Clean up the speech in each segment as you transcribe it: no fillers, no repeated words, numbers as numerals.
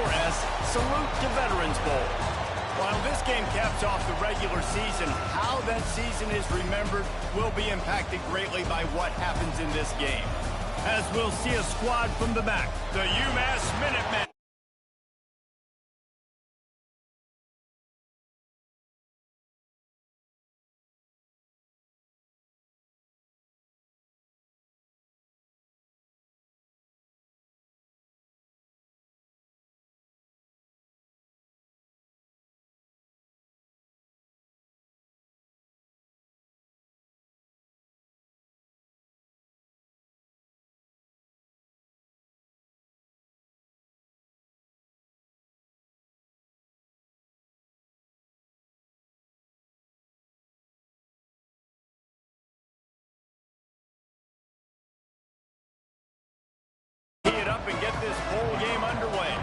4S, Salute to Veterans Bowl. While this game caps off the regular season, how that season is remembered will be impacted greatly by what happens in this game. As we'll see a squad from the back, the UMass Minutemen. It up and get this bowl game underway.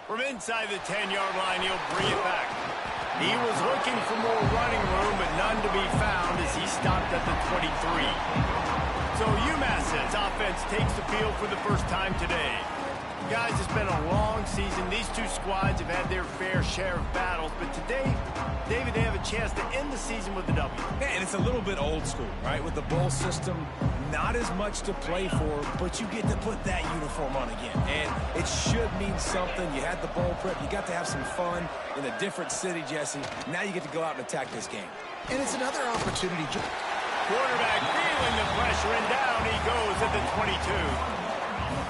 From inside the 10-yard line, he'll bring it back. He was looking for more running room, but none to be found as he stopped at the 23. So UMass's offense takes the field for the first time today. Guys, it's been a long season. These two squads have had their fair share of battles, but today, David, they have a chance to end the season with a W. Yeah, and it's a little bit old school, right? With the bowl system, not as much to play for, but you get to put that uniform on again. And it should mean something. You had the bowl prep. You got to have some fun in a different city, Jesse. Now you get to go out and attack this game. And it's another opportunity. Quarterback feeling the pressure, and down he goes at the 22.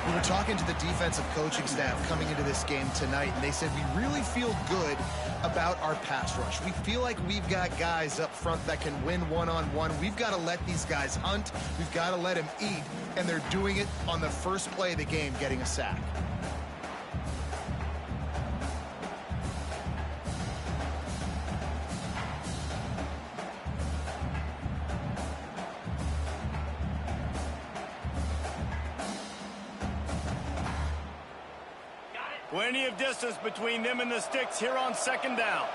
We were talking to the defensive coaching staff coming into this game tonight, and they said we really feel good about our pass rush. We feel like we've got guys up front that can win one-on-one. We've got to let these guys hunt. We've got to let them eat, and they're doing it on the first play of the game, getting a sack. Plenty of distance between them and the sticks here on second down.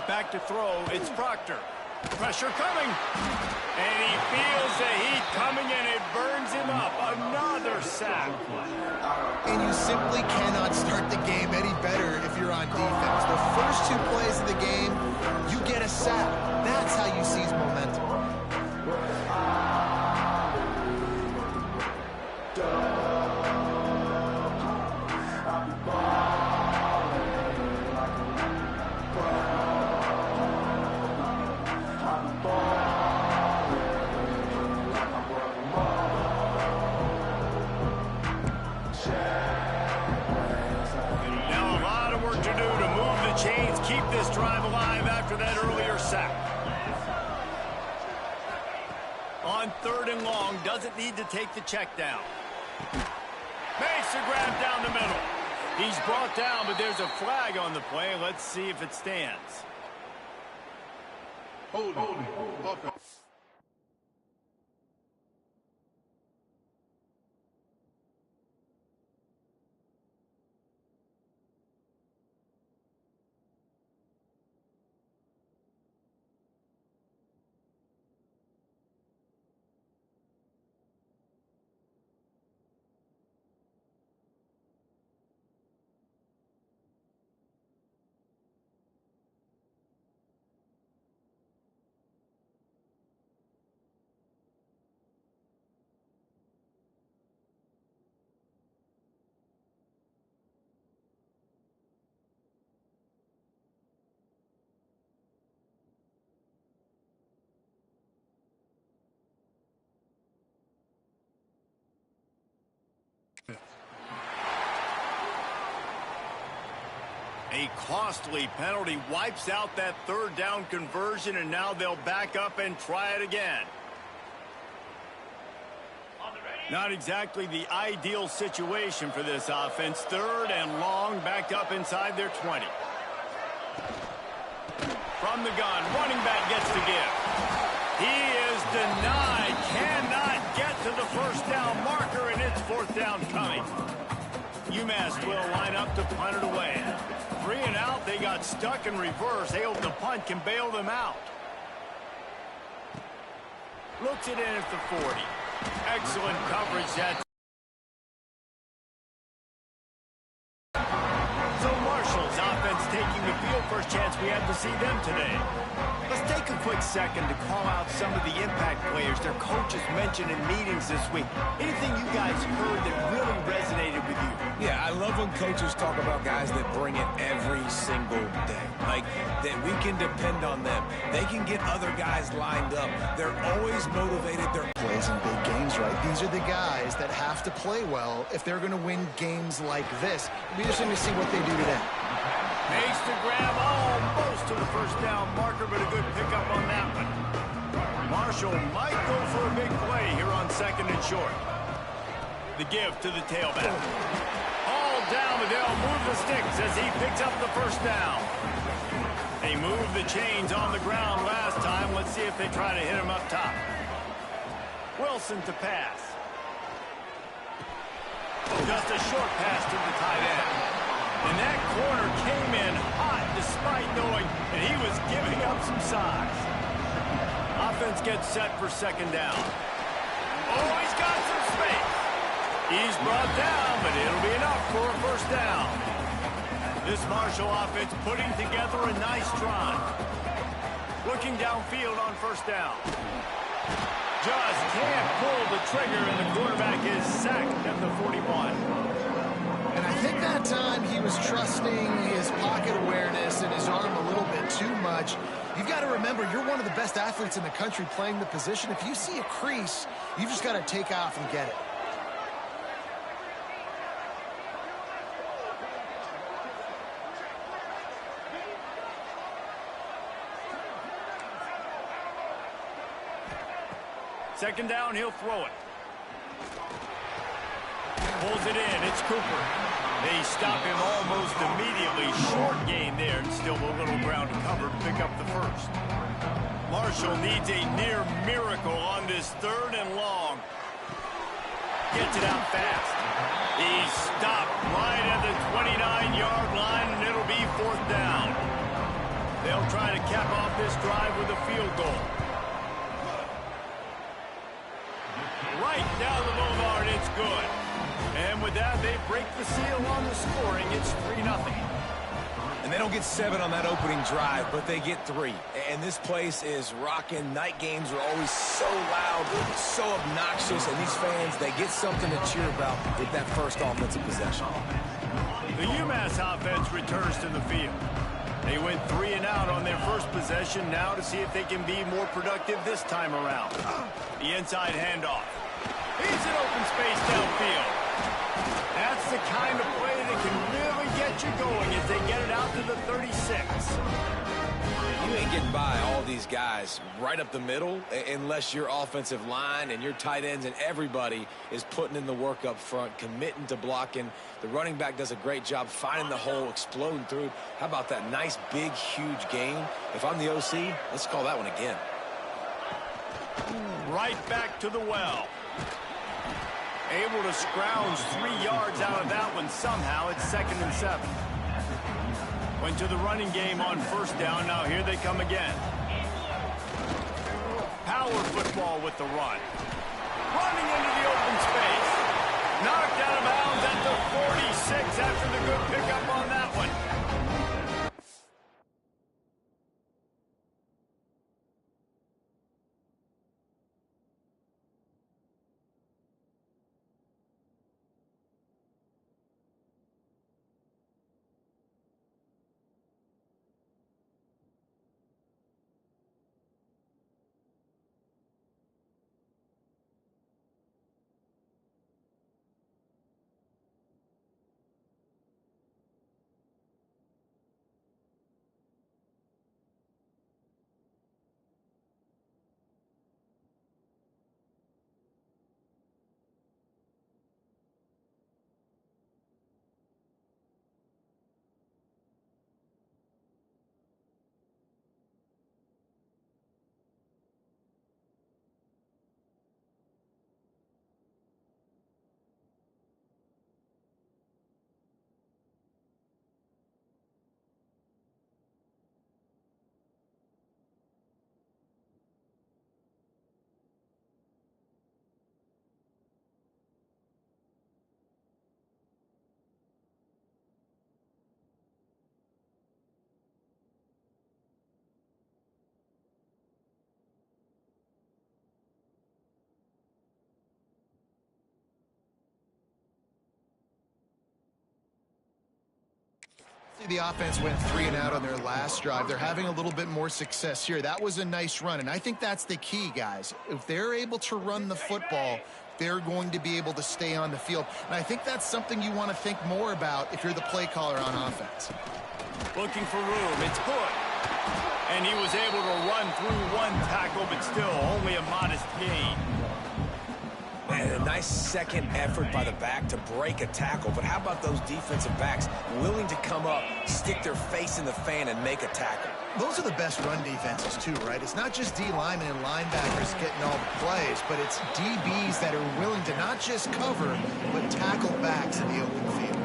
Back to throw, it's Proctor. Pressure coming. And he feels the heat coming, and it burns him up. Another sack. And you simply cannot start the game any better if you're on defense. The first two plays of the game, you get a sack. That's how you seize momentum. Keep this drive alive after that earlier sack. On third and long, doesn't need to take the check down. Makes the grab down the middle. He's brought down, but there's a flag on the play. Let's see if it stands. Hold it. A costly penalty wipes out that third down conversion, and now they'll back up and try it again. Not exactly the ideal situation for this offense. Third and long, back up inside their 20. From the gun, running back gets to give. He is denied, cannot get to the first down marker, and it's fourth down coming. UMass will line up to punt it away. they got stuck in reverse. They hope the punt can bail them out. Looks it in at the 40. Excellent coverage that. So Marshall's offense taking the field. First chance we had to see them today. Let's take a quick second to call out some of the impact players their coaches mentioned in meetings this week. Anything you guys heard that really resonated with you? Yeah, I love when coaches talk about guys that bring it every single day. Like, that we can depend on them. They can get other guys lined up. They're always motivated. They're Plays in big games, right? These are the guys that have to play well if they're going to win games like this. It'll be interesting to see what they do today. Makes the grab almost to the first down marker, but a good pickup on that one. Marshall might go for a big play here on second and short. The give to the tailback. All down, but they'll move the sticks as he picks up the first down. They moved the chains on the ground last time. Let's see if they try to hit him up top. Wilson to pass. Just a short pass to the tight end. And that corner came in hot despite knowing that he was giving up some size. Offense gets set for second down. Oh, he's got some space. He's brought down, but it'll be enough for a first down. This Marshall offense putting together a nice drive. Looking downfield on first down. Just can't pull the trigger, and the quarterback is sacked at the 41. And I think that time he was trusting his pocket awareness and his arm a little bit too much. You've got to remember, you're one of the best athletes in the country playing the position. If you see a crease, you've just got to take off and get it. Second down, he'll throw it. Pulls it in, it's Cooper. They stop him almost immediately. Short gain there, and still a little ground to cover to pick up the first. Marshall needs a near miracle on this third and long. Gets it out fast. He's stopped right at the 29-yard line, and it'll be fourth down. They'll try to cap off this drive with a field goal. Right down the boulevard, it's good. And with that, they break the seal on the scoring. It's 3-0. And they don't get 7 on that opening drive, but they get 3. And this place is rocking. Night games are always so loud, so obnoxious, and these fans, they get something to cheer about with that first offensive possession. The UMass offense returns to the field. They went 3 and out on their first possession, now to see if they can be more productive this time around. The inside handoff. He's in open space downfield. That's the kind of play that can really get you going as they get it out to the 36. You ain't getting by all these guys right up the middle unless your offensive line and your tight ends and everybody is putting in the work up front, committing to blocking. The running back does a great job finding the hole, exploding through. How about that nice, big, huge gain? If I'm the OC, let's call that one again. Right back to the well. Able to scrounge 3 yards out of that one somehow. It's 2nd and 7. Went to the running game on first down. Now here they come again. Power football with the run. Running into the open space. Knocked out of bounds at the 46 after the good pickup on that one. The offense went 3 and out on their last drive. They're having a little bit more success here. That was a nice run, and I think that's the key, guys. If they're able to run the football, they're going to be able to stay on the field. And I think that's something you want to think more about if you're the play caller on offense. Looking for room. It's good. And he was able to run through one tackle, but still only a modest gain. Man, a nice second effort by the back to break a tackle. But how about those defensive backs willing to come up, stick their face in the fan, and make a tackle? Those are the best run defenses too, right? It's not just D linemen and linebackers getting all the plays, but it's DBs that are willing to not just cover, but tackle backs in the open field.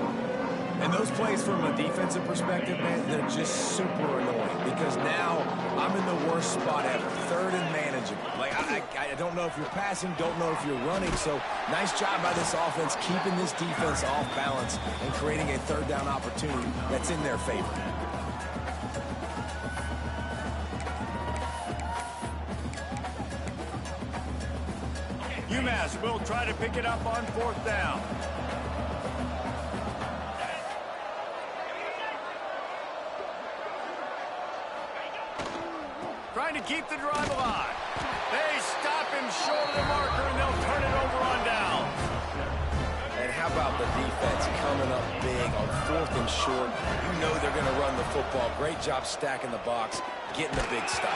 And those plays from a defensive perspective, man, they're just super annoying because now I'm in the worst spot ever, third and manageable. Like, I don't know if you're passing, don't know if you're running, so nice job by this offense keeping this defense off balance and creating a third down opportunity that's in their favor. UMass will try to pick it up on 4th down. Trying to keep the drive alive. They stop him short of the marker, and they'll turn it over on down. And how about the defense coming up big on 4th and short? You know they're going to run the football. Great job stacking the box, getting the big stop.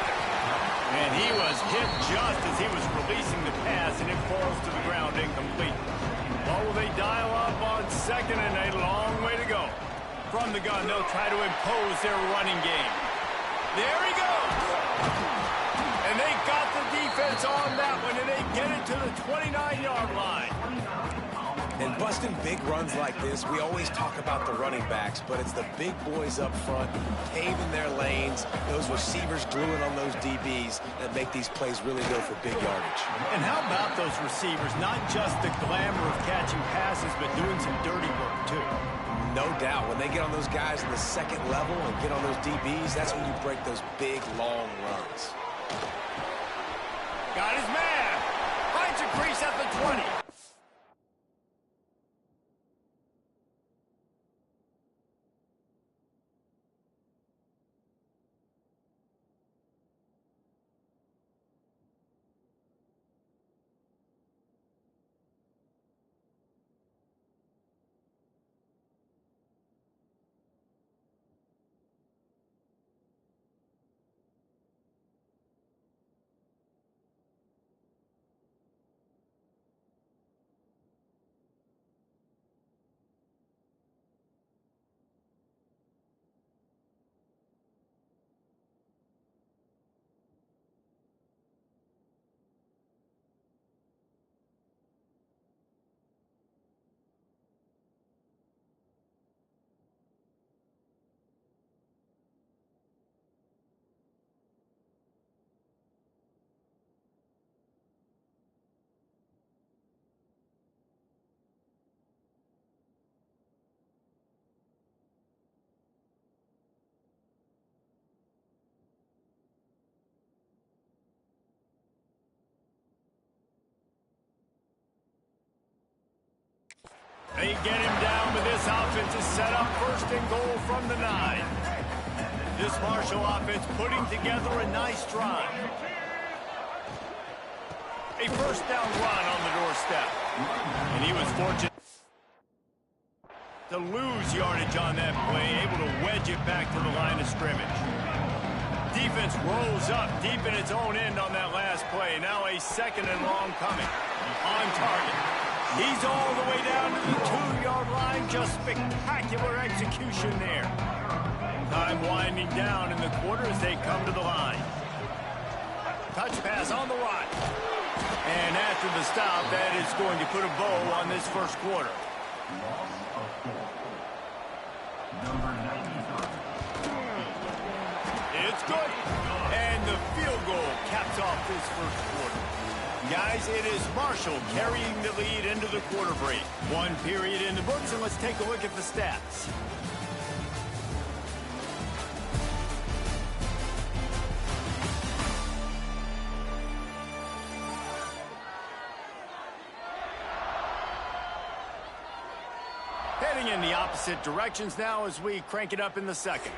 And he was hit just as he was releasing the pass, and it falls to the ground incomplete. What will they dial up on 2nd and a long way to go? From the gun, they'll try to impose their running game. There he goes. And they got the defense on that one, and they get it to the 29-yard line. And busting big runs like this, we always talk about the running backs, but it's the big boys up front, paving their lanes, those receivers gluing on those DBs that make these plays really go for big yardage. And how about those receivers? Not just the glamour of catching passes, but doing some dirty work, too. No doubt. When they get on those guys in the second level and get on those DBs, that's when you break those big, long runs. Got his man. Finds a crease at the 20. They get him down, but this offense is set up 1st and goal from the 9. This Marshall offense putting together a nice drive. A 1st down run on the doorstep. And he was fortunate to lose yardage on that play, able to wedge it back to the line of scrimmage. Defense rolls up deep in its own end on that last play. Now a 2nd and long coming. On target. He's all the way down to the 2-yard line. Just spectacular execution there. Time winding down in the quarter as they come to the line. Touch pass on the right. And after the stop, that is going to put a bow on this 1st quarter. It's good. And the field goal caps off this 1st quarter. Guys, it is Marshall carrying the lead into the quarter break. 1 period in the books, and let's take a look at the stats. Heading Moving in the opposite directions now as we crank it up in the second.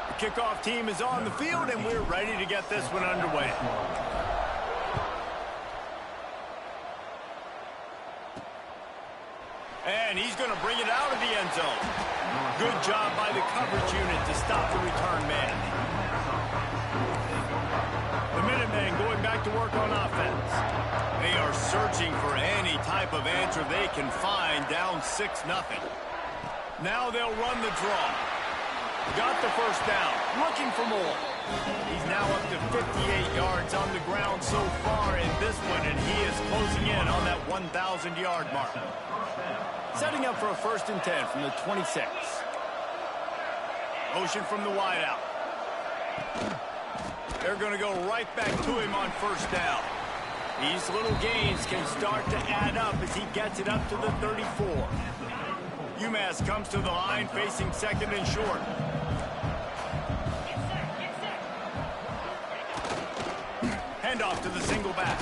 The kickoff team is on the field, and we're ready to get this one underway. And he's going to bring it out of the end zone. Good job by the coverage unit to stop the return man. The Minutemen going back to work on offense. They are searching for any type of answer they can find, down 6-0. Now they'll run the draw. Got the first down, looking for more. He's now up to 58 yards on the ground so far in this one, and he is closing in on that 1,000-yard mark. Setting up for a 1st and 10 from the 26. Motion from the wideout. They're going to go right back to him on 1st down. These little gains can start to add up as he gets it up to the 34. UMass comes to the line facing 2nd and short. Handoff to the single back.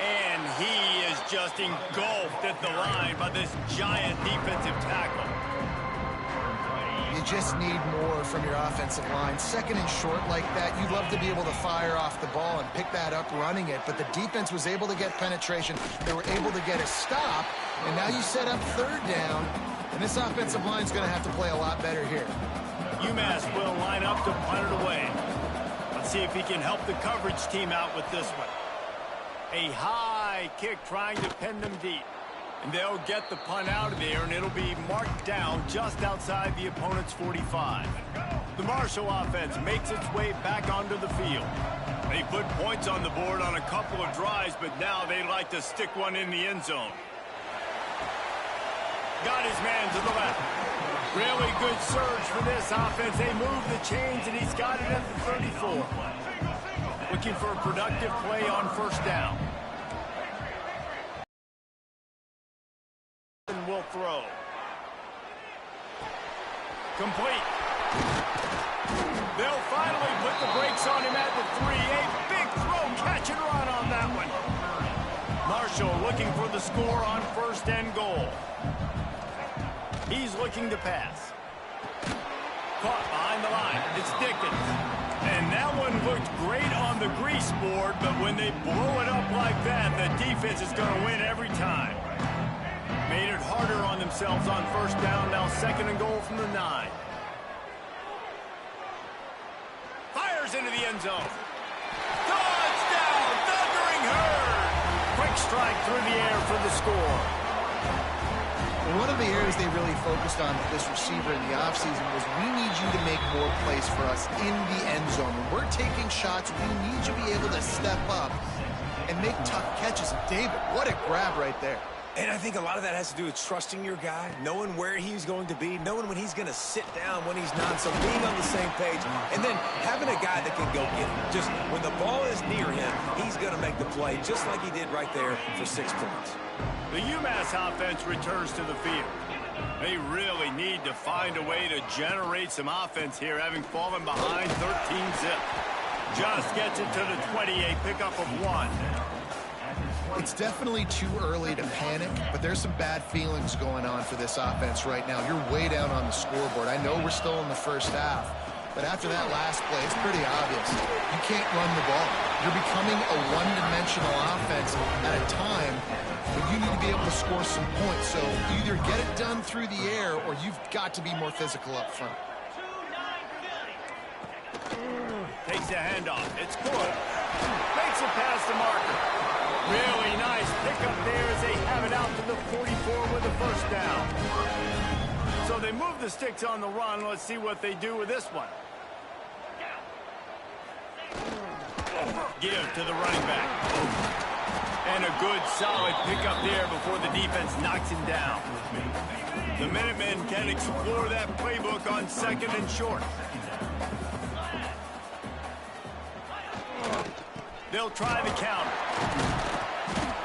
And he is just engulfed at the line by this giant defensive tackle. You just need more from your offensive line. 2nd and short like that, you'd love to be able to fire off the ball and pick that up running it, but the defense was able to get penetration. They were able to get a stop, and now you set up 3rd down, and this offensive line is going to have to play a lot better here. UMass will line up to punt it away. Let's see if he can help the coverage team out with this one. A high kick trying to pin them deep. And they'll get the punt out of there, and it'll be marked down just outside the opponent's 45. The Marshall offense makes its way back onto the field. They put points on the board on a couple of drives, but now they like to stick one in the end zone. Got his man to the left. Really good surge for this offense. They move the chains, and he's got it at the 34. Looking for a productive play on 1st down. And will throw. Complete. They'll finally put the brakes on him at the 3. A big throw, catch and run on that one. Marshall looking for the score on 1st and goal. He's looking to pass. Caught behind the line. It's Dickens. And that one looked great on the grease board, but when they blow it up like that, the defense is going to win every time. Made it harder on themselves on 1st down. Now 2nd and goal from the 9. Fires into the end zone. Touchdown! Thundering Herd! Quick strike through the air for the score. One of the areas they really focused on with this receiver in the offseason was, we need you to make more plays for us in the end zone. When we're taking shots, we need you to be able to step up and make tough catches. David, what a grab right there. And I think a lot of that has to do with trusting your guy, knowing where he's going to be, knowing when he's going to sit down, when he's not, so being on the same page, and then having a guy that can go get him. Just when the ball is near him, he's going to make the play, just like he did right there for 6 points. The UMass offense returns to the field. They really need to find a way to generate some offense here, having fallen behind 13-zip. Just gets it to the 20, a pickup of 1. It's definitely too early to panic, but there's some bad feelings going on for this offense right now. You're way down on the scoreboard. I know we're still in the 1st half, but after that last play, it's pretty obvious. You can't run the ball. You're becoming a one-dimensional offense at a time when you need to be able to score some points. So either get it done through the air, or you've got to be more physical up front. Takes a handoff. It's good. Makes it past the marker. Really nice pickup there as they have it out to the 44 with a 1st down. So they move the sticks on the run. Let's see what they do with this one. Give to the running back. And a good solid pickup there before the defense knocks him down. The Minutemen can explore that playbook on 2nd and short. They'll try the counter.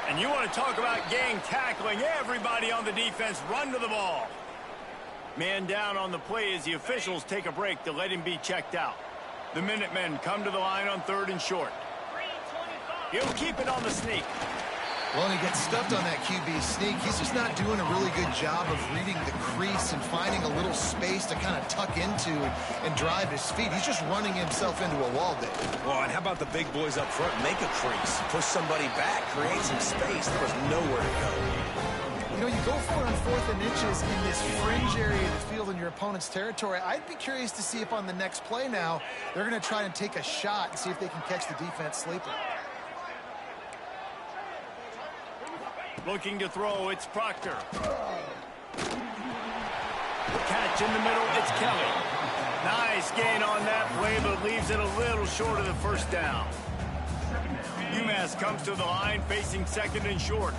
And you want to talk about gang tackling. Everybody on the defense run to the ball. Man down on the play as the officials take a break to let him be checked out. The Minutemen come to the line on 3rd and short. He'll keep it on the sneak. Well, and he gets stuffed on that QB sneak. He's just not doing a really good job of reading the crease and finding a little space to kind of tuck into and drive his feet. He's just running himself into a wall there. Well, and how about the big boys up front? Make a crease, push somebody back, create some space. There was nowhere to go. You know, you go for it on 4th and inches in this fringe area of the field in your opponent's territory. I'd be curious to see if on the next play now, they're going to try and take a shot and see if they can catch the defense sleeping. Looking to throw, it's Proctor. Catch in the middle, it's Kelly. Nice gain on that play, but leaves it a little short of the first down. UMass comes to the line, facing 2nd and short.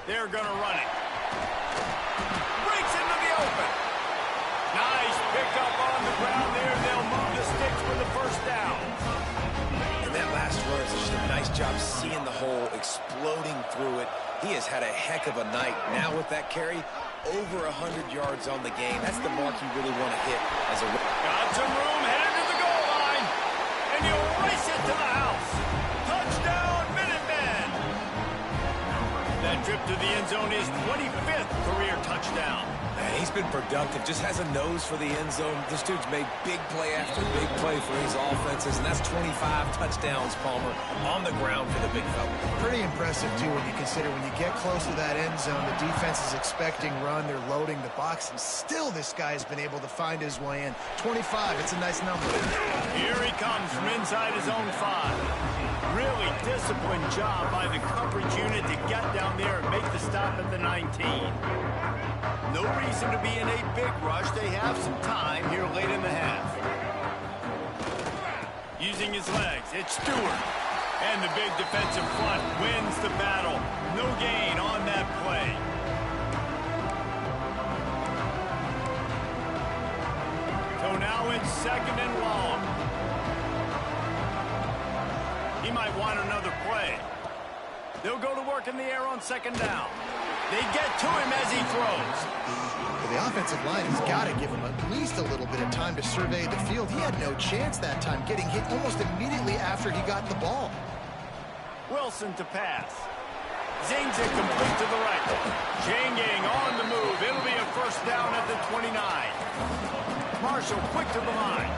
They're going to run it. Breaks into the open. Nice pickup on the ground there. They'll move the sticks for the first down. And that last run is just a nice job seeing the hole, exploding through it. He has had a heck of a night. Now with that carry, over 100 yards on the game. That's the mark you really want to hit as a... Got some room, headed to the goal line. And he'll race it to the house. Touchdown, Minutemen. That trip to the end zone is 25th career touchdown. Man, he's been productive, just has a nose for the end zone. This dude's made big play after big play for his offenses, and that's 25 touchdowns, Palmer, on the ground for the big fella. Pretty impressive, too, when you consider when you get close to that end zone, the defense is expecting run, they're loading the box, and still this guy's been able to find his way in. 25, it's a nice number. Here he comes from inside his own 5. Really disciplined job by the coverage unit to get down there and make the stop at the 19. No reason to be in a big rush. They have some time here late in the half. Using his legs, it's Stewart. And the big defensive front wins the battle. No gain on that play. So now it's 2nd and long. He might want another play. They'll go to work in the air on 2nd down. They get to him as he throws. Well, the offensive line has got to give him at least a little bit of time to survey the field. He had no chance that time, getting hit almost immediately after he got the ball. Wilson to pass. Zings it complete to the right. Changing on the move. It'll be a first down at the 29. Marshall quick to the line.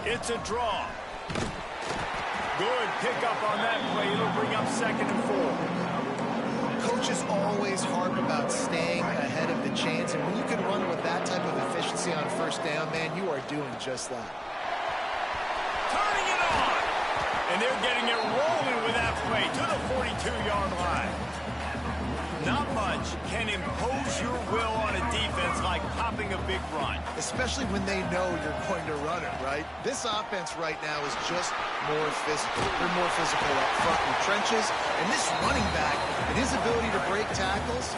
It's a draw. Good pickup on that play. It'll bring up 2nd and 4. Coaches always harp about staying ahead of the chains, and when you can run with that type of efficiency on first down, man, you are doing just that. Turning it on. And they're getting it rolling with that play to the 42-yard line. Not much can impose your will on a defense like popping a big run. Especially when they know you're going to run it, right? This offense right now is just more physical. They're more physical up front in the trenches. And this running back and his ability to break tackles,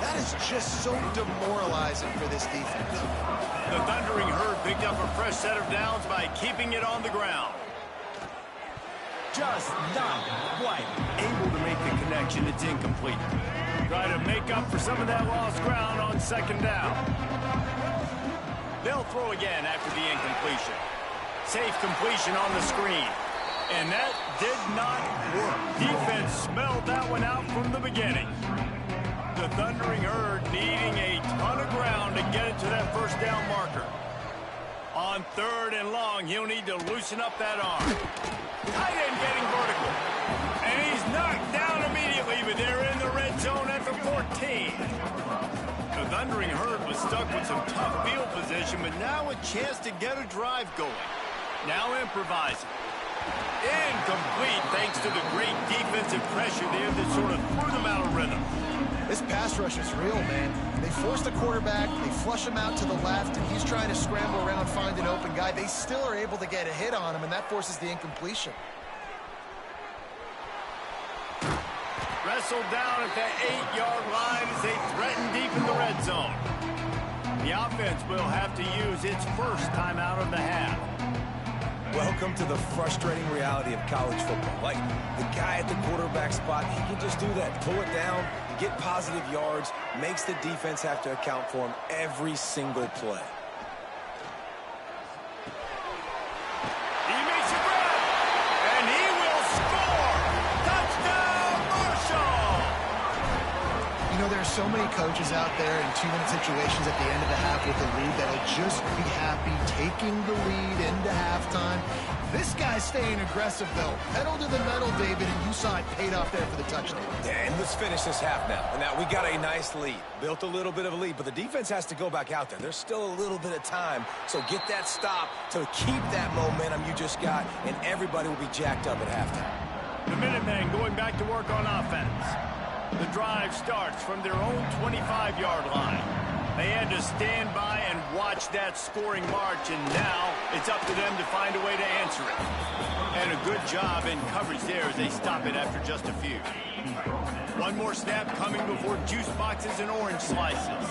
that is just so demoralizing for this defense. The Thundering Herd picked up a fresh set of downs by keeping it on the ground. Just not quite able to make the connection. It's incomplete. Try to make up for some of that lost ground on 2nd down. They'll throw again after the incompletion. Safe completion on the screen. And that did not work. Defense smelled that one out from the beginning. The Thundering Herd needing a ton of ground to get it to that first down marker. On 3rd and long, he'll need to loosen up that arm. Tight end getting vertical. And he's knocked down immediately, but they're in the red zone at the 14. The Thundering Herd was stuck with some tough field position, but now a chance to get a drive going. Now improvising. Incomplete thanks to the great defensive pressure there that sort of threw them out of rhythm. This pass rush is real, man. They force the quarterback, they flush him out to the left, and he's trying to scramble around, find an open guy. They still are able to get a hit on him, and that forces the incompletion. Wrestled down at the 8-yard line as they threaten deep in the red zone. The offense will have to use its first timeout of the half. welcome to the frustrating reality of college football. Like, the guy at the quarterback spot, he can just do that. Pull it down, get positive yards, makes the defense have to account for him every single play. He makes a grab, and he will score! Touchdown, Marshall! You know, there are so many coaches out there in two-minute situations at the end of the half with the lead that'll just be happy taking the lead into halftime. This guy's staying aggressive, though. Pedal to the metal, David, and you saw it paid off there for the touchdown. And let's finish this half now. And now we got a nice lead. Built a little bit of a lead, but the defense has to go back out there. There's still a little bit of time, so get that stop to keep that momentum you just got, and everybody will be jacked up at halftime. The Minutemen going back to work on offense. The drive starts from their own 25-yard line. They had to stand by and watch that scoring march, and now it's up to them to find a way to answer it. And a good job in coverage there as they stop it after just a few. One more snap coming before juice boxes and orange slices.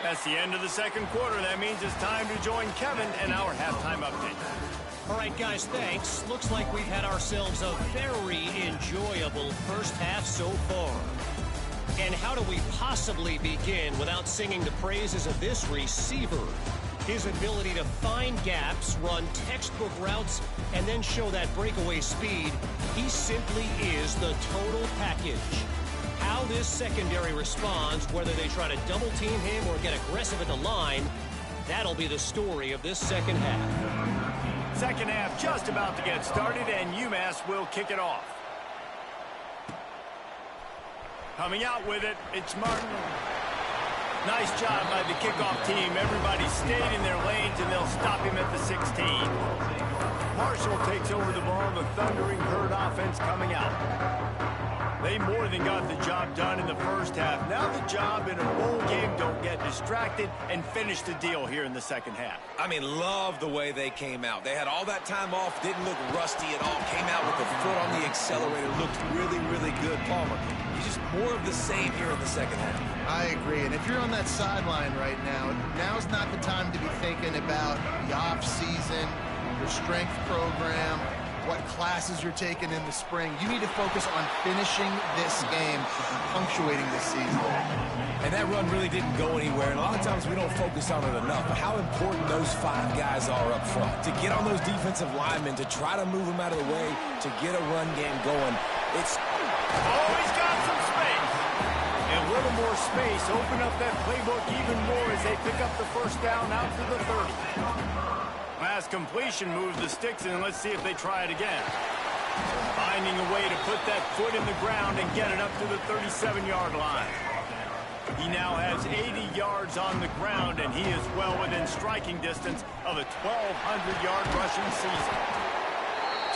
That's the end of the second quarter. That means it's time to join Kevin and our halftime update. All right, guys, thanks. Looks like we've had ourselves a very enjoyable first half so far. And how do we possibly begin without singing the praises of this receiver? His ability to find gaps, run textbook routes, and then show that breakaway speed. He simply is the total package. How this secondary responds, whether they try to double team him or get aggressive at the line, that'll be the story of this second half. Second half just about to get started, and UMass will kick it off. Coming out with it, it's Martin. Nice job by the kickoff team. Everybody stayed in their lanes, and they'll stop him at the 16. Marshall takes over the ball. The Thundering Herd offense coming out. They more than got the job done in the first half. Now the job in a bowl game, don't get distracted and finish the deal here in the second half. I mean, love the way they came out. They had all that time off, didn't look rusty at all. Came out with the foot on the accelerator, looked really, really good. Palmer, he's just more of the same here in the second half. I agree, and if you're on that sideline right now, now's not the time to be thinking about the off-season, your strength program, what classes you're taking in the spring. You need to focus on finishing this game, punctuating this season. And that run really didn't go anywhere, and a lot of times we don't focus on it enough, but how important those 5 guys are up front. To get on those defensive linemen, to try to move them out of the way, to get a run game going. It's always got some space. And a little more space, open up that playbook even more as they pick up the first down out to the 30. Pass completion moves the sticks, and let's see if they try it again. Finding a way to put that foot in the ground and get it up to the 37-yard line. He now has 80 yards on the ground, and he is well within striking distance of a 1,200-yard rushing season.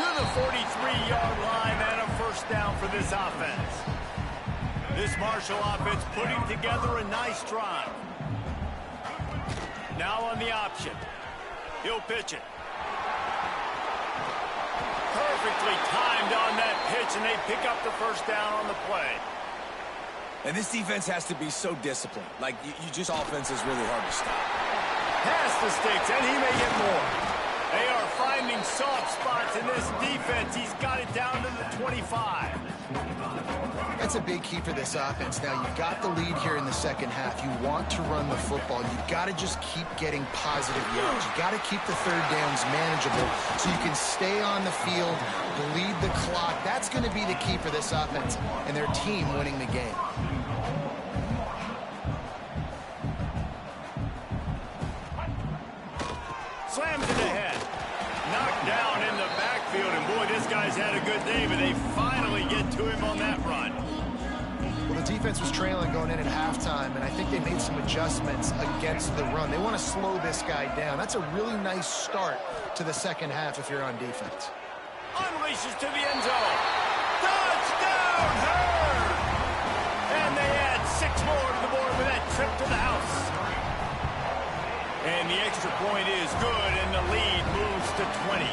To the 43-yard line and a first down for this offense. This Marshall offense putting together a nice drive. Now on the option. He'll pitch it. Perfectly timed on that pitch, and they pick up the first down on the play. And this defense has to be so disciplined. Like, offense is really hard to stop. Pass the sticks, and he may get more. They are finding soft spots in this defense. He's got it down to the 25. That's a big key for this offense. Now, you've got the lead here in the second half. You want to run the football. You've got to just keep getting positive yards. You've got to keep the third downs manageable so you can stay on the field, bleed the clock. That's going to be the key for this offense and their team winning the game. Slams it ahead. Knocked down in the backfield, and boy, this guy's had a good day, but they finally get to him on that run. Well, the defense was trailing going in at halftime, and I think they made some adjustments against the run. They want to slow this guy down. That's a really nice start to the second half if you're on defense. Unleashes to the end zone. Touchdown, Herd! And they add 6 more to the board with that trip to the house. And the extra point is good, and the lead moves to 20.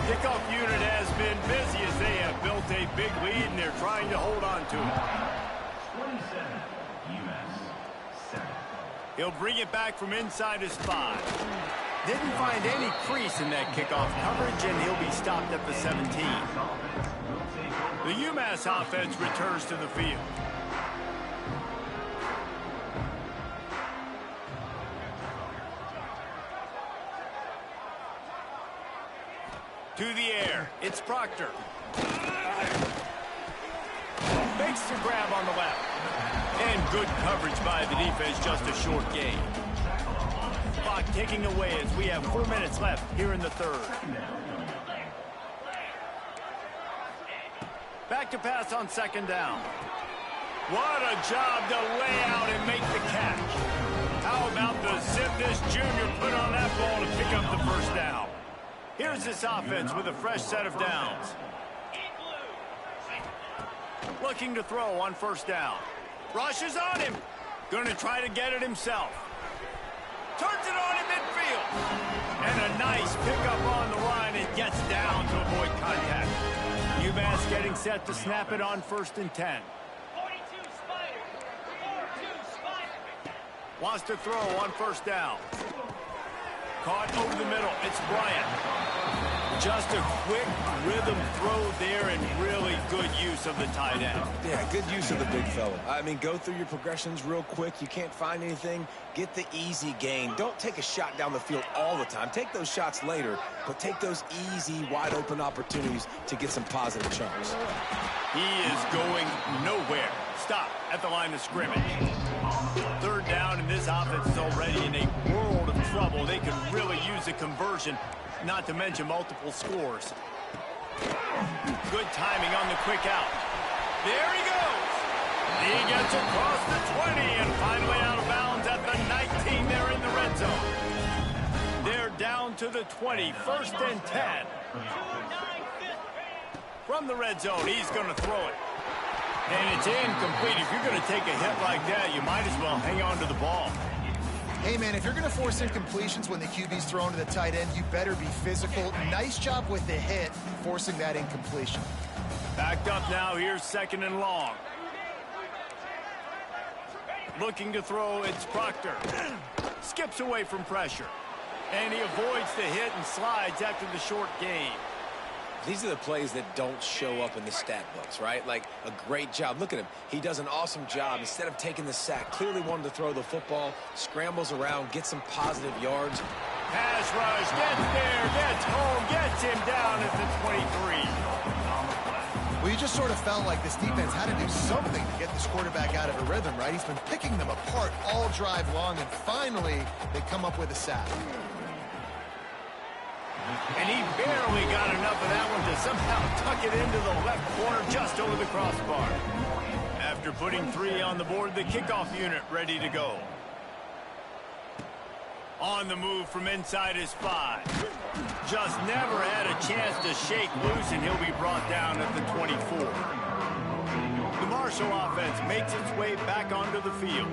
Kickoff unit has been busy as they have built a big lead, and they're trying to hold on to it. He'll bring it back from inside his 5. Didn't find any crease in that kickoff coverage, and he'll be stopped at the 17. The UMass offense returns to the field. To the air, it's Proctor. Makes the grab on the left. And good coverage by the defense, just a short gain. Clock ticking away as we have 4 minutes left here in the third. Back to pass on second down. What a job to lay out and make the catch. How about the zip this junior put on that ball to pick up the first down? Here's this offense with a fresh set of downs. Looking to throw on first down. Rushes on him. Going to try to get it himself. Turns it on in midfield. And a nice pickup on the line and gets down to avoid contact. UMass getting set to snap it on 1st and 10. Wants to throw on first down. Caught over the middle. It's Bryant. Just a quick rhythm throw there and really good use of the tight end. Yeah, good use of the big fella. I mean, go through your progressions real quick. You can't find anything. Get the easy gain. Don't take a shot down the field all the time. Take those shots later, but take those easy, wide-open opportunities to get some positive chunks. He is going nowhere. Stop at the line of scrimmage. Third down, and this offense is already in a world of trouble. They can really use a conversion, not to mention multiple scores. Good timing on the quick out. There he goes. He gets across the 20 and finally out of bounds at the 19 there in the red zone. They're down to the 20, 1st and 10. From the red zone, he's going to throw it. And it's incomplete. If you're going to take a hit like that, you might as well hang on to the ball. Hey, man, if you're going to force incompletions when the QB's thrown to the tight end, you better be physical. Nice job with the hit, forcing that incompletion. Backed up now. Here's 2nd and long. Looking to throw, it's Proctor. Skips away from pressure. And he avoids the hit and slides after the short gain. These are the plays that don't show up in the stat books, right? Like a great job. Look at him. He does an awesome job. Instead of taking the sack, clearly wanted to throw the football, scrambles around, gets some positive yards. Pass rush, gets there, gets home, gets him down at the 23. Well, you just sort of felt like this defense had to do something to get this quarterback out of a rhythm, right? He's been picking them apart all drive long, and finally they come up with a sack. And he barely got enough of that one to somehow tuck it into the left corner just over the crossbar. After putting 3 on the board, the kickoff unit ready to go. On the move from inside his 5. Just never had a chance to shake loose, and he'll be brought down at the 24. The Marshall offense makes its way back onto the field.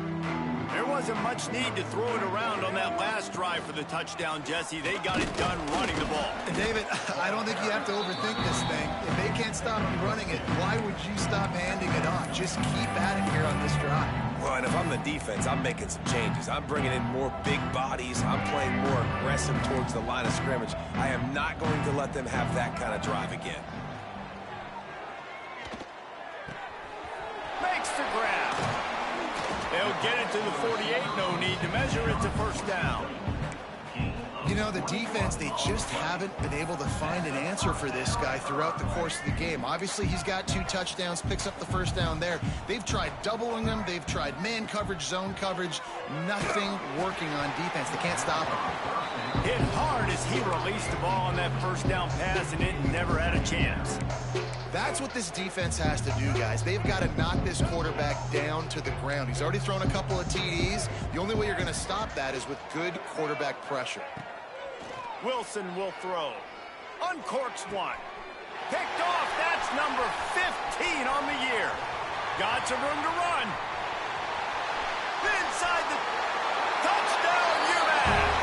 There wasn't much need to throw it around on that last drive for the touchdown, Jesse. They got it done running the ball. And David, I don't think you have to overthink this thing. If they can't stop you running it, why would you stop handing it off? Just keep at it here on this drive. Well, and if I'm the defense, I'm making some changes. I'm bringing in more big bodies. I'm playing more aggressive towards the line of scrimmage. I am not going to let them have that kind of drive again. Makes the grab. They'll get it to the 48. No need to measure. It's a first down. You know, the defense, they just haven't been able to find an answer for this guy throughout the course of the game. Obviously, he's got 2 touchdowns, picks up the first down there. They've tried doubling him. They've tried man coverage, zone coverage. Nothing working on defense. They can't stop him. Hit hard as he released the ball on that first down pass, and it never had a chance. That's what this defense has to do, guys. They've got to knock this quarterback down to the ground. He's already thrown a couple of TDs. The only way you're going to stop that is with good quarterback pressure. Wilson will throw. Uncorks one. Picked off. That's number 15 on the year. Got some room to run. Inside the touchdown, UMass.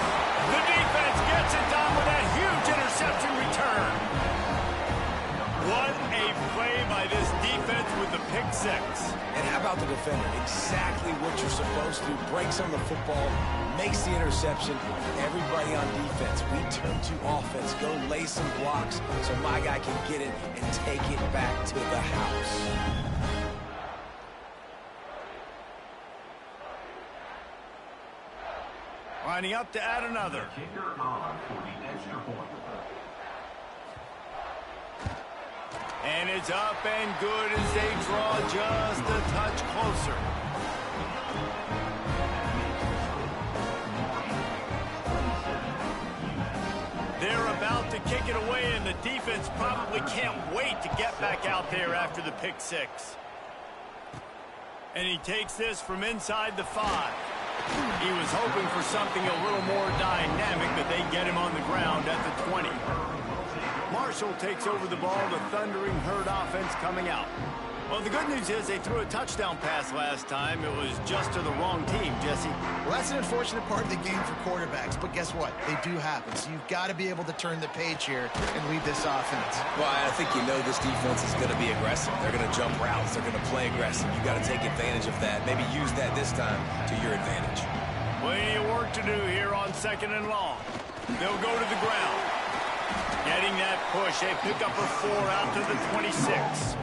The defense gets it done with a huge interception return. What a play by this defense. offense with the pick six. And how about the defender? Exactly what you're supposed to do. Breaks on the football, makes the interception. Everybody on defense, we turn to offense. Go lay some blocks so my guy can get it and take it back to the house. Lining up to add another. Kicker on for the extra point. And it's up and good as they draw just a touch closer. They're about to kick it away, and the defense probably can't wait to get back out there after the pick six. And he takes this from inside the 5. He was hoping for something a little more dynamic, but they get him on the ground at the 20. Marshall takes over the ball, the thundering herd offense coming out. Well, the good news is they threw a touchdown pass last time. It was just to the wrong team, Jesse. Well, that's an unfortunate part of the game for quarterbacks, but guess what? They do happen. So you've got to be able to turn the page here and lead this offense. Well, I think you know this defense is going to be aggressive. They're going to jump routes. They're going to play aggressive. You've got to take advantage of that. Maybe use that this time to your advantage. Plenty of work to do here on 2nd and long. They'll go to the ground. Getting that push. They pick up a 4 out to the 26.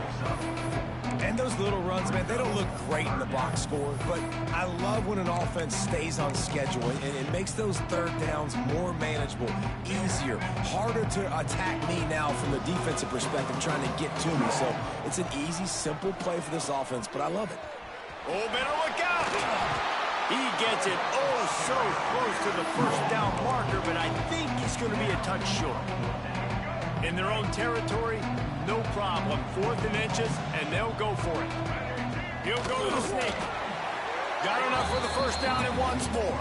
And those little runs, man, they don't look great in the box score, but I love when an offense stays on schedule, and it makes those third downs more manageable, easier, harder to attack me now from the defensive perspective, trying to get to me. So it's an easy, simple play for this offense, but I love it. Oh, better look out! He gets it so close to the first down marker, but I think he's going to be a touch short. In their own territory, no problem. 4th and inches, and they'll go for it. He'll go to the sneak. Got enough for the first down and once more.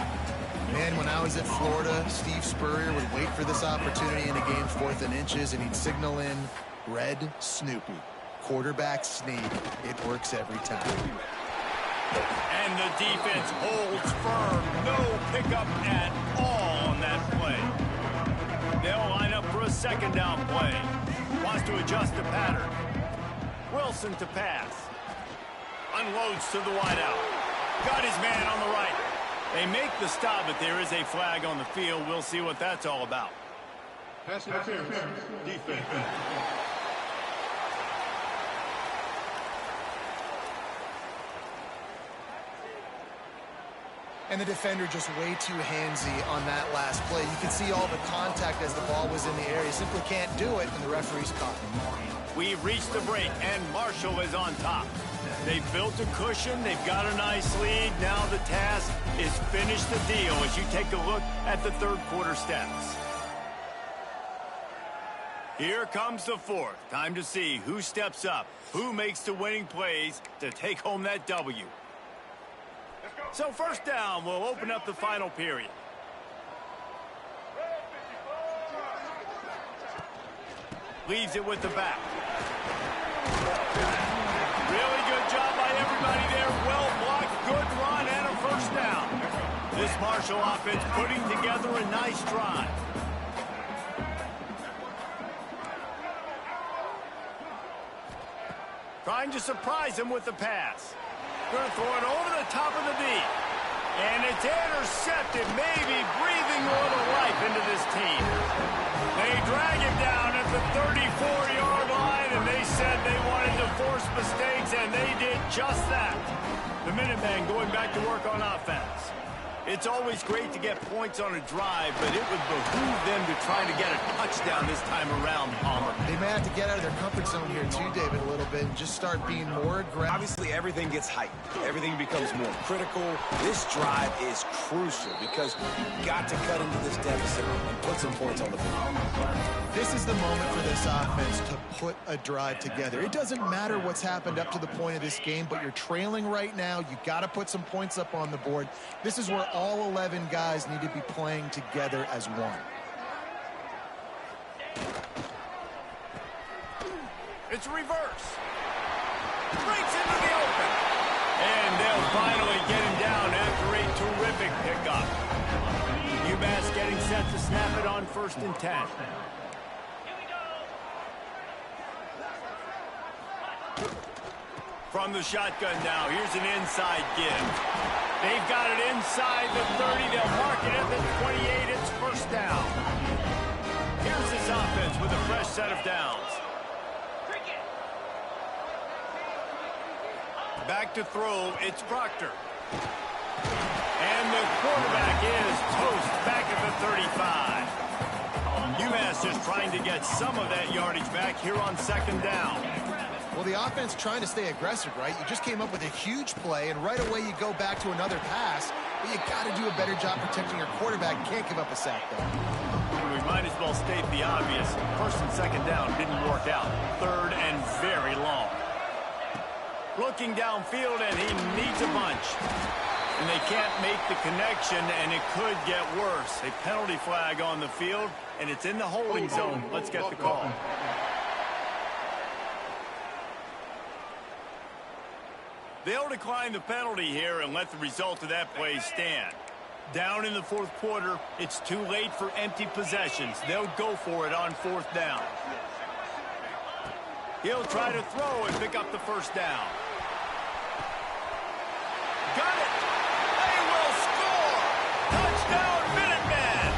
Man, when I was at Florida, Steve Spurrier would wait for this opportunity in a game 4th and inches, and he'd signal in Red Snoopy. Quarterback sneak. It works every time. And the defense holds firm. No pickup at all on that play. They'll line up for a 2nd down play. Wants to adjust the pattern. Wilson to pass. Unloads to the wideout. Got his man on the right. They make the stop, but there is a flag on the field. We'll see what that's all about. Pass interference. Defense. And the defender just way too handsy on that last play. You can see all the contact as the ball was in the air. He simply can't do it, and the referee's caught him. We've reached the break, and Marshall is on top. They've built a cushion. They've got a nice lead. Now the task is finish the deal as you take a look at the 3rd quarter stats. Here comes the 4th. Time to see who steps up, who makes the winning plays to take home that W. So 1st down will open up the final period. Leaves it with the back. Really good job by everybody there. Well blocked, good run, and a 1st down. This Marshall offense putting together a nice drive. Trying to surprise him with the pass. Going to throw it over the top of the D. And it's intercepted, maybe breathing a little life into this team. They drag him down at the 34-yard line, and they said they wanted to force mistakes, and they did just that. The Minutemen going back to work on offense. It's always great to get points on a drive, but it would behoove them to try to get a touchdown this time around, Palmer. They may have to get out of their comfort zone here too, David, a little bit and just start being more aggressive. Obviously, everything gets heightened. Everything becomes more critical. This drive is crucial because you've got to cut into this deficit and put some points on the board. This is the moment for this offense to put a drive together. It doesn't matter what's happened up to the point of this game, but you're trailing right now. You got to put some points up on the board. This is where all 11 guys need to be playing together as one. It's reverse. Breaks into the open. And they'll finally get him down after a terrific pickup. UMass getting set to snap it on 1st and 10. From the shotgun now, here's an inside give. They've got it inside the 30. They'll mark it at the 28. It's first down. Here's this offense with a fresh set of downs. Back to throw, it's Proctor. And the quarterback is toast back at the 35. UMass just trying to get some of that yardage back here on second down. Well, the offense trying to stay aggressive, right? You just came up with a huge play, and right away you go back to another pass, but you got to do a better job protecting your quarterback. Can't give up a sack there. We might as well state the obvious. First and second down didn't work out. Third and very long. Looking downfield, and he needs a bunch. And they can't make the connection, and it could get worse. A penalty flag on the field, and it's in the holding zone. Let's get the call. They'll decline the penalty here and let the result of that play stand. Down in the fourth quarter, it's too late for empty possessions. They'll go for it on fourth down. He'll try to throw and pick up the first down. Got it! They will score! Touchdown, Minutemen!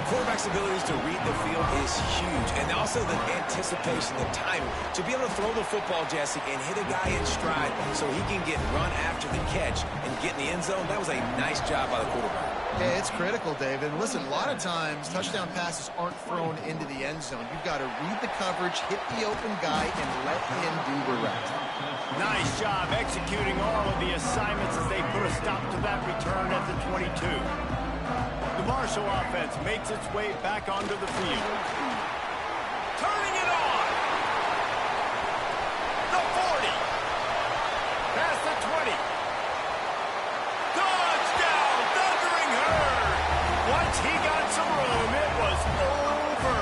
Quarterback's abilities to read the field is huge, and also the anticipation, the timing. To be able to throw the football, Jesse, and hit a guy in stride so he can get run after the catch and get in the end zone, that was a nice job by the quarterback. Yeah, it's critical, David. Listen, a lot of times touchdown passes aren't thrown into the end zone. You've got to read the coverage, hit the open guy, and let him do the rest. Nice job executing all of the assignments as they put a stop to that return at the 22. The Marshall offense makes its way back onto the field. Turning it on! The 40! Past the 20! Touchdown! Thundering Herd! Once he got some room, it was over.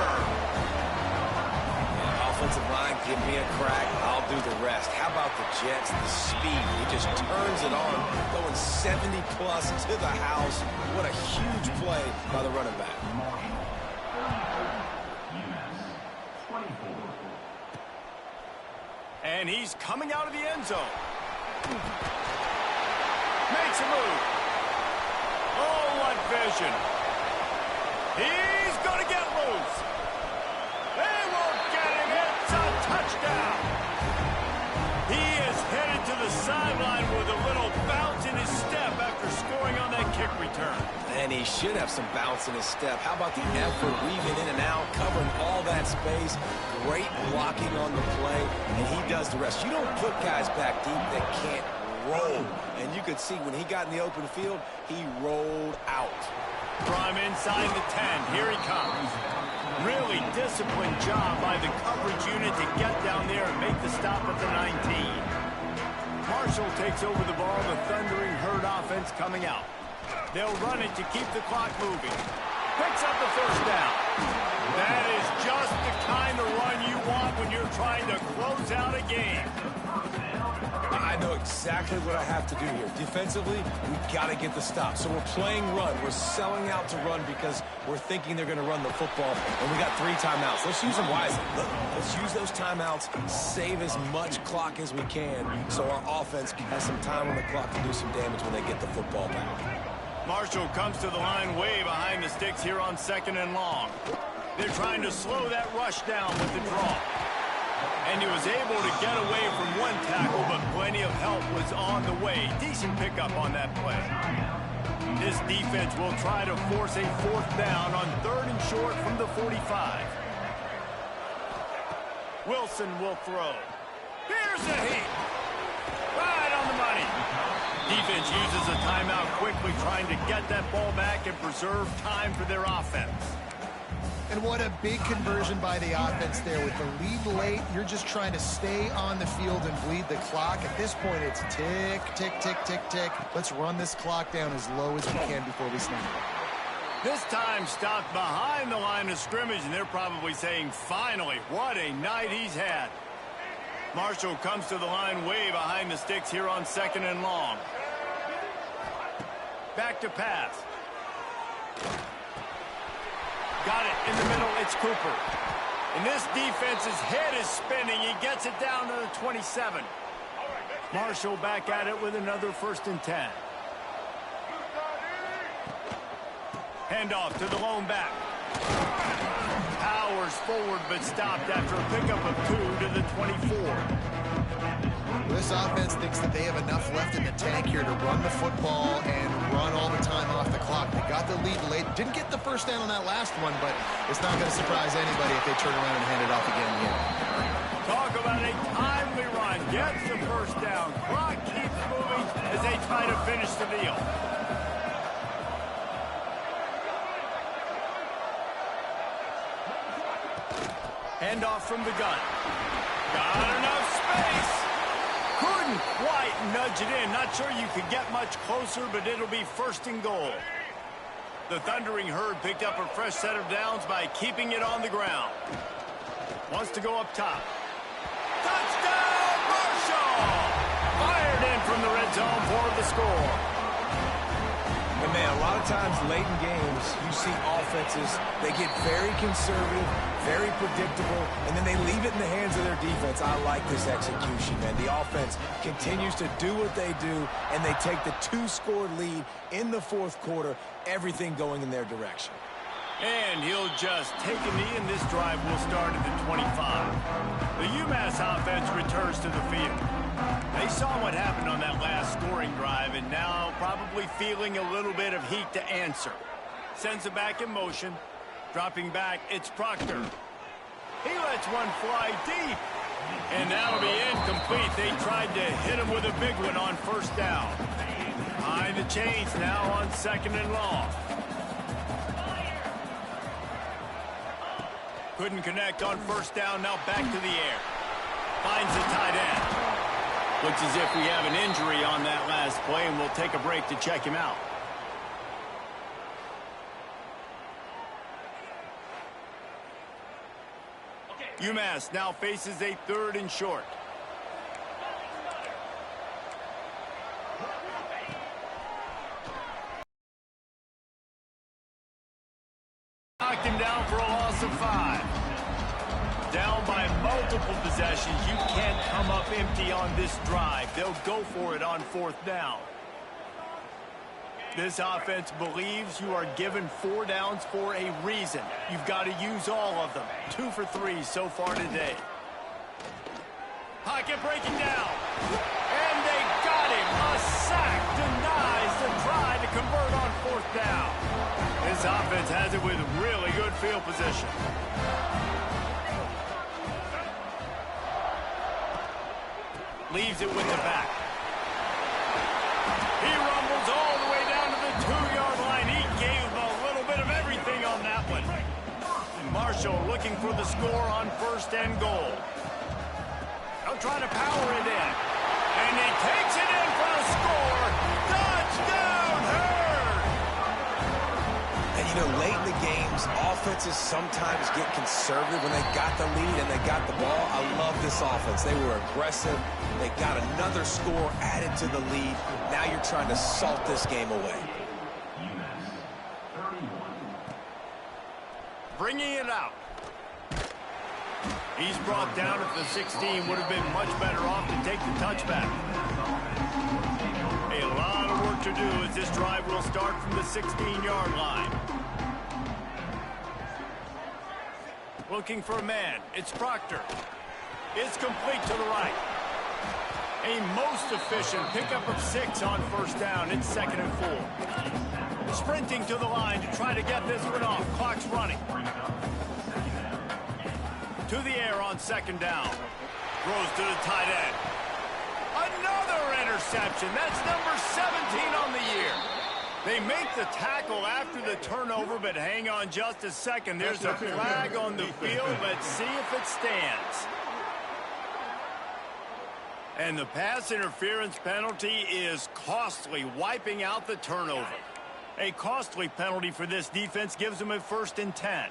Offensive line, give me a crack, I'll do the rest. How about the Jets, the speed? He just turns it on, going 70-plus to the house. What a huge play by the running back. And he's coming out of the end zone. Makes a move. Oh, what vision. He's going to get loose. They won't get him. It's a touchdown. He is headed to the sideline with a little bounce in his step after scoring on that kick return. And he should have some bounce in his step. How about the effort, weaving in and out, covering all that space, great blocking on the play, and he does the rest. You don't put guys back deep that can't roll. And you could see when he got in the open field, he rolled out. From inside the 10, here he comes. Really disciplined job by the coverage unit to get down there and make the stop at the 19. Marshall takes over the ball, the Thundering Herd offense coming out. They'll run it to keep the clock moving. Picks up the first down. That is just the kind of run you want when you're trying to close out a game. I know exactly what I have to do here. Defensively, we've got to get the stop. So we're playing run. We're selling out to run because we're thinking they're going to run the football, and we got 3 timeouts. Let's use them wisely. Let's use those timeouts, save as much clock as we can so our offense has some time on the clock to do some damage when they get the football back. Marshall comes to the line way behind the sticks here on second and long. They're trying to slow that rush down with the draw. And he was able to get away from one tackle, but plenty of help was on the way. Decent pickup on that play. This defense will try to force a fourth down on third and short from the 45. Wilson will throw. Here's a heat. Right on the money. Defense uses a timeout quickly, trying to get that ball back and preserve time for their offense. And what a big conversion by the offense there. With the lead late, you're just trying to stay on the field and bleed the clock. At this point, it's tick, tick, tick, tick, tick. Let's run this clock down as low as we can before we snap it. This time stopped behind the line of scrimmage, and they're probably saying, finally, what a night he's had. Marshall comes to the line way behind the sticks here on second and long. Back to pass. Got it in the middle, it's Cooper. And this defense's head is spinning. He gets it down to the 27. Marshall back at it with another 1st and 10. Handoff to the lone back. Powers forward but stopped after a pickup of 2 to the 24. This offense thinks that they have enough left in the tank here to run the football and run all the time off the clock. They got the lead late. Didn't get the first down on that last one, but it's not going to surprise anybody if they turn around and hand it off again in the end. Talk about a timely run. Gets the 1st down. Clock keeps moving as they try to finish the deal. Handoff from the gun. Got enough space. Couldn't quite nudge it in. Not sure you could get much closer, but it'll be 1st and goal. The Thundering Herd picked up a fresh set of downs by keeping it on the ground. Wants to go up top. Touchdown, Marshall! Fired in from the red zone for the score. And man, a lot of times late in games, you see offenses, they get very conservative, very predictable, and then they leave it in the hands of their defense. I like this execution, man. The offense continues to do what they do, and they take the 2-score lead in the 4th quarter, everything going in their direction. And he'll just take a knee, and this drive will start at the 25. The UMass offense returns to the field. They saw what happened on that last scoring drive, and now probably feeling a little bit of heat to answer. Sends it back in motion. Dropping back, it's Proctor. He lets one fly deep. And that'll be incomplete. They tried to hit him with a big one on 1st down. Behind the chains now on 2nd and long. Couldn't connect on 1st down, now back to the air. Finds the tight end. Looks as if we have an injury on that last play, and we'll take a break to check him out. UMass now faces a 3rd and short. Knocked him down for a loss of 5. Down by multiple possessions. You can't come up empty on this drive. They'll go for it on 4th down. This offense believes you are given 4 downs for a reason. You've got to use all of them. 2 for 3 so far today. Pocket breaking down. And they got him. A sack denies the try to convert on 4th down. This offense has it with really good field position. Leaves it with the back. He rumbles all the way down to the 2-yard line. He gave a little bit of everything on that one. And Marshall looking for the score on 1st and goal. They'll try to power it in. And he takes it in for a score. Touchdown, Herd! And you know, late in the games, offenses sometimes get conservative when they got the lead and they got the ball. I love this offense. They were aggressive. They got another score added to the lead. Now you're trying to salt this game away. Bringing it out. He's brought down at the 16. Would have been much better off to take the touchback. A lot of work to do as this drive will start from the 16-yard line. Looking for a man. It's Proctor. It's complete to the right. A most efficient pickup of 6 on 1st down. It's 2nd and 4. Sprinting to the line to try to get this one off. Clock's running. To the air on 2nd down. Throws to the tight end. Another interception. That's number 17 on the year. They make the tackle after the turnover, but hang on just a second. There's a flag on the field. Let's see if it stands. And the pass interference penalty is costly, wiping out the turnover. A costly penalty for this defense gives them a 1st and 10.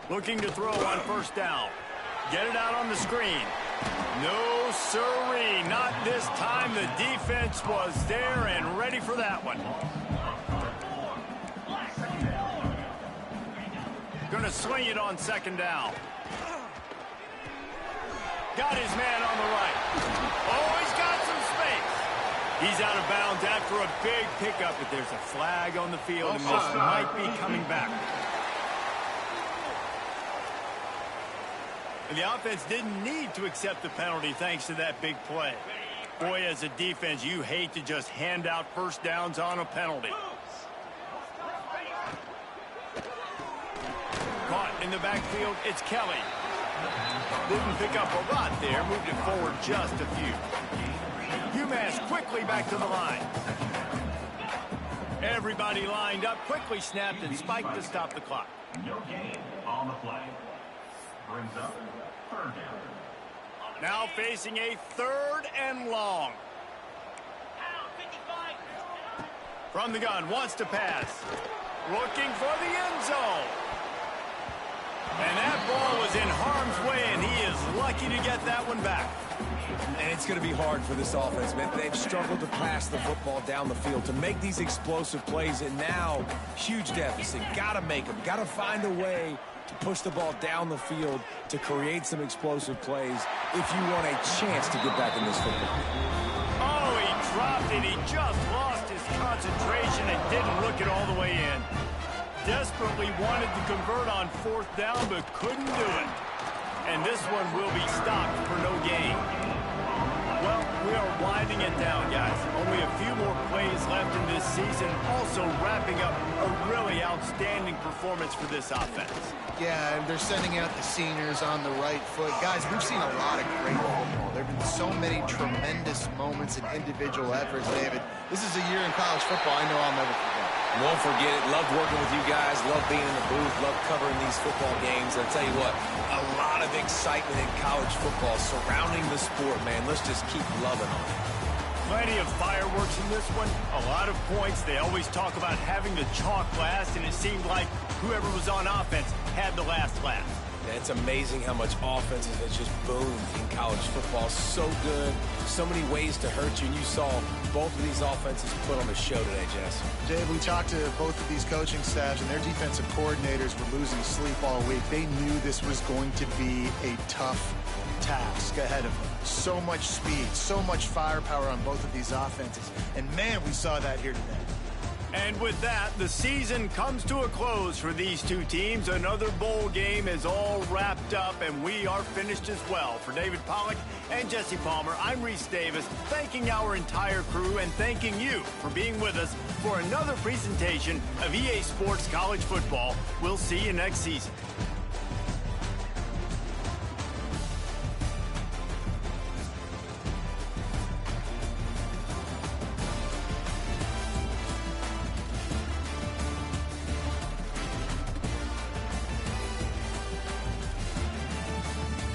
Looking to throw on 1st down. Get it out on the screen. No siree, not this time. The defense was there and ready for that one. Going to swing it on 2nd down. Got his man on the right. Oh, he's got some space. He's out of bounds after a big pickup, but there's a flag on the field, and this might be coming back. And the offense didn't need to accept the penalty thanks to that big play. Boy, as a defense, you hate to just hand out first downs on a penalty. Caught in the backfield, it's Kelly. Didn't pick up a lot there, moved it forward just a few. UMass quickly back to the line. Everybody lined up, quickly snapped and spiked to stop the clock. No gain on the play. Brings up third down. Now facing a 3rd and long. From the gun, wants to pass. Looking for the end zone. And that ball was in harm's way, and he is lucky to get that one back. And it's going to be hard for this offense, man. They've struggled to pass the football down the field, to make these explosive plays, and now huge deficit. Got to make them. Got to find a way to push the ball down the field to create some explosive plays if you want a chance to get back in this football. Oh, he dropped it. He just lost his concentration and didn't look it all the way in. Desperately wanted to convert on 4th down, but couldn't do it. And this one will be stopped for no gain. Well, we are winding it down, guys. Only a few more plays left in this season. Also wrapping up a really outstanding performance for this offense. Yeah, and they're sending out the seniors on the right foot. Guys, we've seen a lot of great football. There have been so many tremendous moments and individual efforts, David. This is a year in college football I know I'll never forget. Won't forget it. Loved working with you guys. Loved being in the booth. Loved covering these football games. I'll tell you what, a lot of excitement in college football surrounding the sport, man. Let's just keep loving on it. Plenty of fireworks in this one. A lot of points. They always talk about having the chalk last, and it seemed like whoever was on offense had the last laugh. It's amazing how much offense has just boomed in college football. So good. So many ways to hurt you. And you saw both of these offenses put on the show today, Jess. Dave, we talked to both of these coaching staffs, and their defensive coordinators were losing sleep all week. They knew this was going to be a tough task ahead of them. So much speed, so much firepower on both of these offenses. And, man, we saw that here today. And with that, the season comes to a close for these two teams. Another bowl game is all wrapped up, and we are finished as well. For David Pollack and Jesse Palmer, I'm Reese Davis, thanking our entire crew and thanking you for being with us for another presentation of EA Sports College Football. We'll see you next season.